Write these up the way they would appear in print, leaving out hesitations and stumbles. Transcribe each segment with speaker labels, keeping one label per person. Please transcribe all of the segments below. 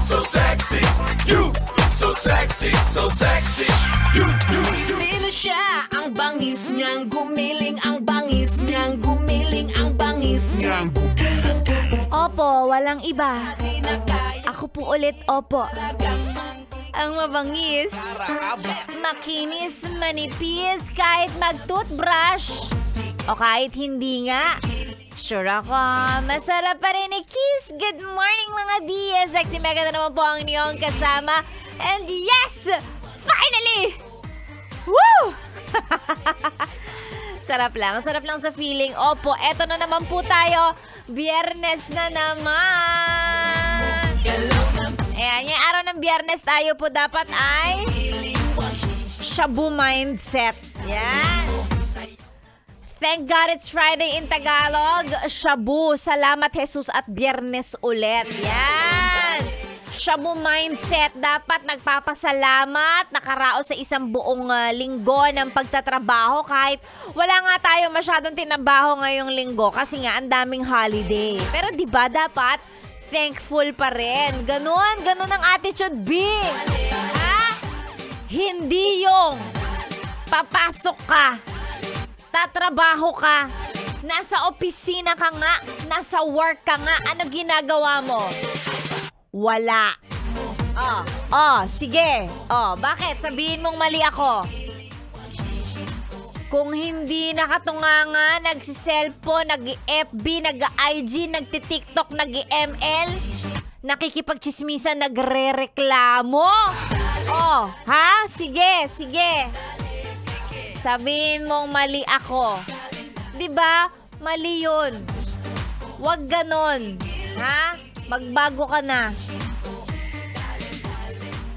Speaker 1: so sexy. You, so sexy, so sexy. You.
Speaker 2: Sino siya? Ang bangis niyang gumiling, ang bangis niyang gumiling, ang bangis niyang
Speaker 3: Opo, walang iba. Ako po ulit, opo. Ang mabangis, makinis, manipis, kahit mag-toothbrush. O kahit hindi nga. Sure ako, masarap pa rin i-kiss. Good morning mga BS. Sexy Mega na naman po ang inyong kasama. And yes! Finally! Woo! Sarap lang sa feeling. Opo, eto na naman po tayo. Biyernes na naman. Ayan, yung araw ng Biyernes tayo po dapat ay shabu mindset. Yan. Thank God it's Friday in Tagalog. Shabu. Salamat Jesus at Biyernes ulit. Yan. Shabu mindset. Dapat nagpapasalamat, nakaraos sa isang buong linggo ng pagtatrabaho kahit wala nga tayo masyadong tinabaho ngayong linggo kasi nga ang daming holiday. Pero diba dapat thankful pa rin. Ganon ang attitude, B. Ha? Hindi yung papasok ka, tatrabaho ka, nasa opisina ka nga, nasa work ka nga, ano ginagawa mo? Wala. Sige. Bakit? Sabihin mong mali ako. Kung hindi nakatunganga, nagsiselfone, nag-FB, nag-IG, nagti-TikTok, nag-ML, nakikipagchismisan, nagre-reklamo. Ha? Sige. Sabihin mong mali ako. 'Di ba? Mali 'yun. Huwag ganon. Ha? Magbago ka na.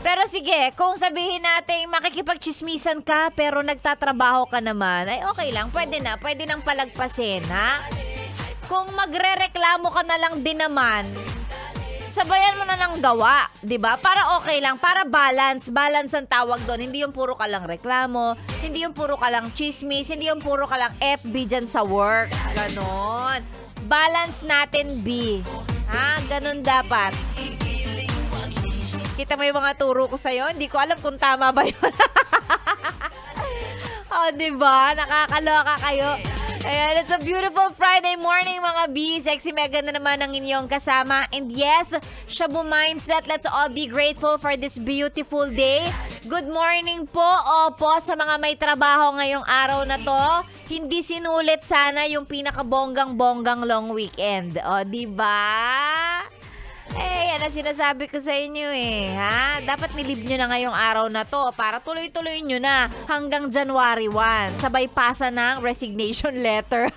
Speaker 3: Pero sige, kung sabihin natin makikipagchismisan ka pero nagtatrabaho ka naman, ay okay lang, pwede nang palagpasin, ha? Kung magrereklamo ka na lang din naman, sabayan mo na lang gawa, 'di ba? Para okay lang, para balance ang tawag doon. Hindi yung puro ka lang reklamo, hindi yung puro ka lang chismis, hindi yung puro ka lang FB dyan sa work. Ganon. Balance natin, B. Ha? Ganon dapat. Kita mo yung mga turo ko sa'yo? Hindi ko alam kung tama ba yun. Diba? Nakakaloka kayo. Ayan, it's a beautiful Friday morning mga B. Sexy Mega na naman ang inyong kasama. And yes, shabu mindset. Let's all be grateful for this beautiful day. Good morning po. Opo, sa mga may trabaho ngayong araw na to. Hindi sinulit sana yung pinakabonggang-bonggang long weekend. Diba? Yan ang sinasabi ko sa inyo ha? Dapat nilib nyo na ngayong araw na to para tuloy-tuloy nyo na hanggang January 1. Sabay pasa ng resignation letter.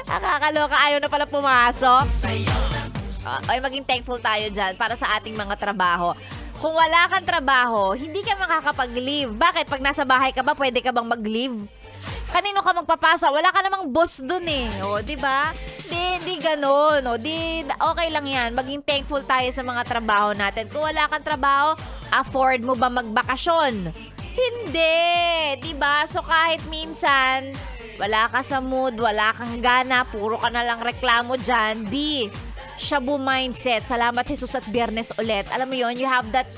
Speaker 3: Nakakaloka, ayaw na pala pumasok. Maging thankful tayo dyan para sa ating mga trabaho. Kung wala kang trabaho, hindi ka makakapag-leave. Bakit? Pag nasa bahay ka ba, pwede ka bang mag-leave? Kanino ka magpapasa? Wala ka namang boss dun diba? Di ganun. Okay lang yan. Maging thankful tayo sa mga trabaho natin. Kung wala kang trabaho, afford mo ba magbakasyon? Hindi. Diba? So kahit minsan, wala ka sa mood, wala kang gana, puro ka na lang reklamo dyan, B. Shabu mindset. Salamat Jesus at Biyernes ulit. Alam mo yon, you have that,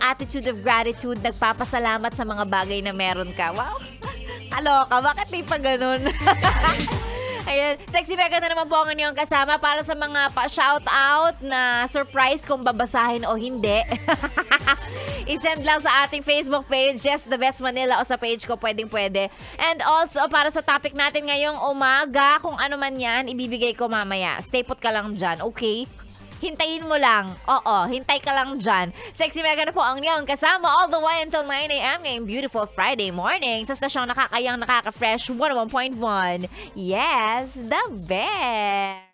Speaker 3: attitude of gratitude. Nagpapasalamat sa mga bagay na meron ka. Wow. Aloka, bakit di pa ganun? Ayan, Sexy Mega na naman po ang inyong kasama para sa mga pa-shoutout na surprise kung babasahin o hindi. I-send lang sa ating Facebook page, Just the Best Manila, o sa page ko, pwede. And also, para sa topic natin ngayong umaga, kung ano man yan, ibibigay ko mamaya. Stay put ka lang dyan, okay? Hintayin mo lang. Hintay ka lang dyan. Sexy Mega na po ang inyong kasama all the way until 9 a.m. ngayong beautiful Friday morning sa stasyong nakakayang nakaka-fresh 101.1. Yes, the best!